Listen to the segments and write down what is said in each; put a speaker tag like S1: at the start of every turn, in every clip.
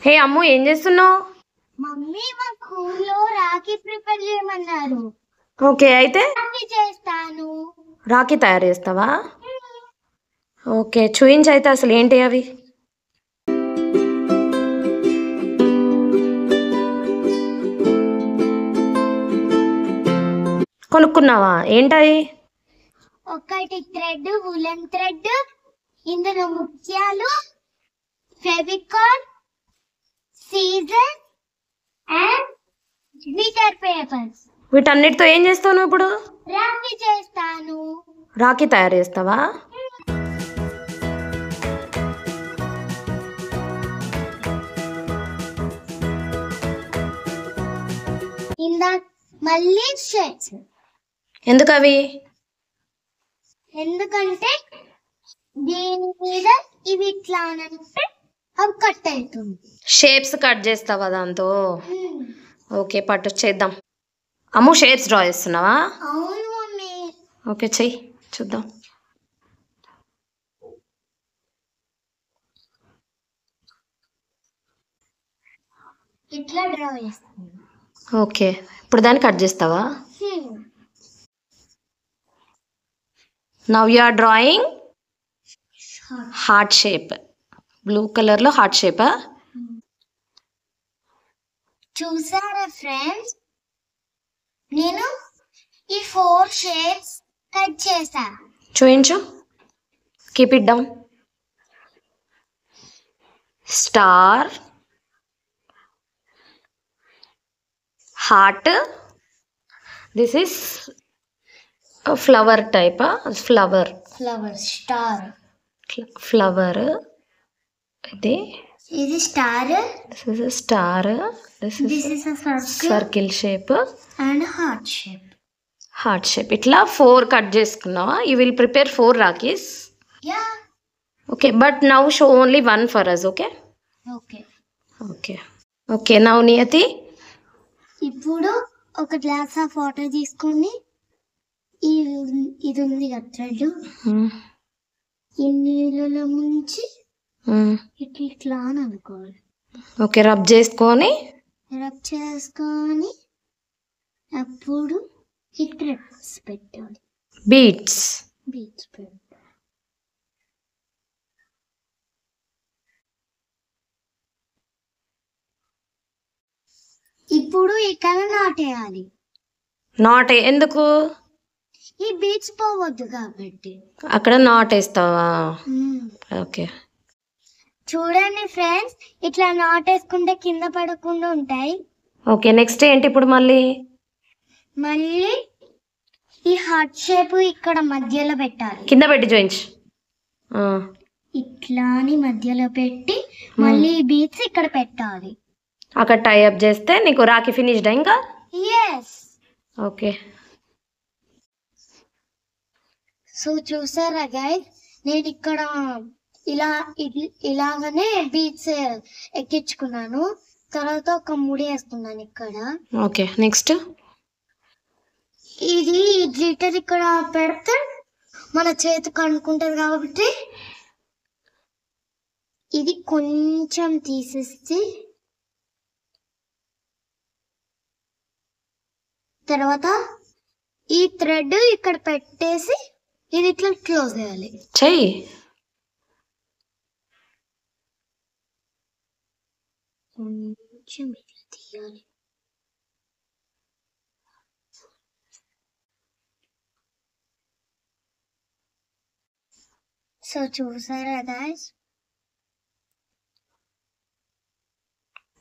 S1: హే అమ్ము, ఏం చేస్తున్నావు?
S2: మమ్మీ మా స్కూల్లో రాఖీ ప్రిపేర్ చేయమన్నారు.
S1: ఓకే, అయితే
S2: రాఖీ చేస్తాను.
S1: రాఖీ తయారు చేస్తావా? ఓకే, చూయించి అయితే అసలు ఏంటి అవి? కొనుక్కున్నావా? ఏంటవి?
S2: ఒకటి థ్రెడ్, వులెన్ థ్రెడ్, ఇందులో ముత్యాలు, Fevicol, scissor and glitter papers.
S1: వీటన్నిటితో ఏం చేస్తావు నువ్వు ఇప్పుడు?
S2: రాఖీ చేస్తాను.
S1: రాఖీ తయారు చేస్తావా?
S2: మళ్ళీ షేప్స్.
S1: ఎందుకు అవి?
S2: ఎందుకంటే దీని మీద ఇవి ఇట్లా అంటే అవి కట్ అవుతుంది.
S1: షేప్స్ కట్ చేస్తావా దాంతో? ఓకే, పట్టు చేద్దాం. అమ్ము, షేప్స్ డ్రా చేస్తున్నావా?
S2: అవును మమ్మీ.
S1: ఓకే, చెయ్యి చూద్దాం.
S2: ఇట్లా డ్రా చేస్తాను.
S1: ఓకే, ఇప్పుడు దాన్ని కట్ చేస్తావా? Now you are drawing heart shape. Blue కలర్లో హార్ట్ షేపా?
S2: చూసారా ఫ్రెండ్స్, నేను ఈ 4 షేప్స్ కట్ చేసా.
S1: చూయించు. Keep it down. Star, heart, this is flower టైపా? Flower
S2: star.
S1: ఫ్లవర్ ఇది.
S2: ఇది star.
S1: This is star. This is circle shape
S2: and heart shape.
S1: Heart shape. ఇట్లా 4 కట్ చేసుకున్నావా? You will prepare 4 rakhis.
S2: Yeah.
S1: Okay, but now show only 1 for us. Okay
S2: okay
S1: okay okay. Now నియతి,
S2: ఇప్పుడు ఒక glass of water తీసుకొని ఇది ఉంది కదా thread, ఈ నీళ్ళలో ముంచి ఇట్లా అని అనుకోవాలి.
S1: ఓకే, రబ్ చేసుకొని
S2: అప్పుడు ఈ థ్రెడ్స్ పెట్టాలి.
S1: బీట్స్
S2: పెట్టాలి. ఇప్పుడు ఇక్కడ నాటేయాలి.
S1: నాట్ ఎందుకు?
S2: ఈ బీట్స్ పోవద్దు కాబట్టి.
S1: అక్కడ నాట్ వేస్తావా? ఓకే,
S2: చూడండి ఫ్రెండ్స్, ఇట్లా నాట్ వేసుకుంటే కింద పడకుండా ఉంటాయి.
S1: ఓకే, నెక్స్ట్ ఏంటి ఇప్పుడు? మళ్ళీ
S2: ఈ హార్ట్ షేప్ ఇక్కడ మధ్యలో పెట్టాలి.
S1: కింద పెట్టి జోయించు.
S2: ఇట్లా అని మధ్యలో పెట్టి మళ్ళీ ఈ బీట్స్ ఇక్కడ పెట్టాలి.
S1: అక్కడ టై అప్ చేస్తే నీకు రాఖీ ఫినిష్డ్ ఇంకా?
S2: yes.
S1: ఓకే,
S2: సో చూసారా గైస్, నేను ఇక్కడ ఇలాగనే బీట్స్ ఎక్కించుకున్నాను. తర్వాత ఒక ముడి వేసుకున్నాను ఇక్కడ.
S1: ఓకే, నెక్స్ట్
S2: ఇది గ్లిటర్ ఇక్కడ పెడితే మన చేతికి అనుకుంటది కాబట్టి ఇది కొంచెం తీసేసి తర్వాత ఈ థ్రెడ్ ఇక్కడ పెట్టేసి ఇది ఇట్లా క్లోజ్ చేయాలి.
S1: చెయ్యి.
S2: కొంచెం ఇట్లా తీయాలి. సో చూసారా గైస్,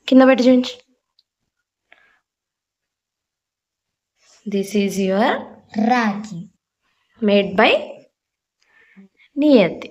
S1: కింద పెట్టి చూపించు. This is your
S2: rakhi
S1: made by నియతి.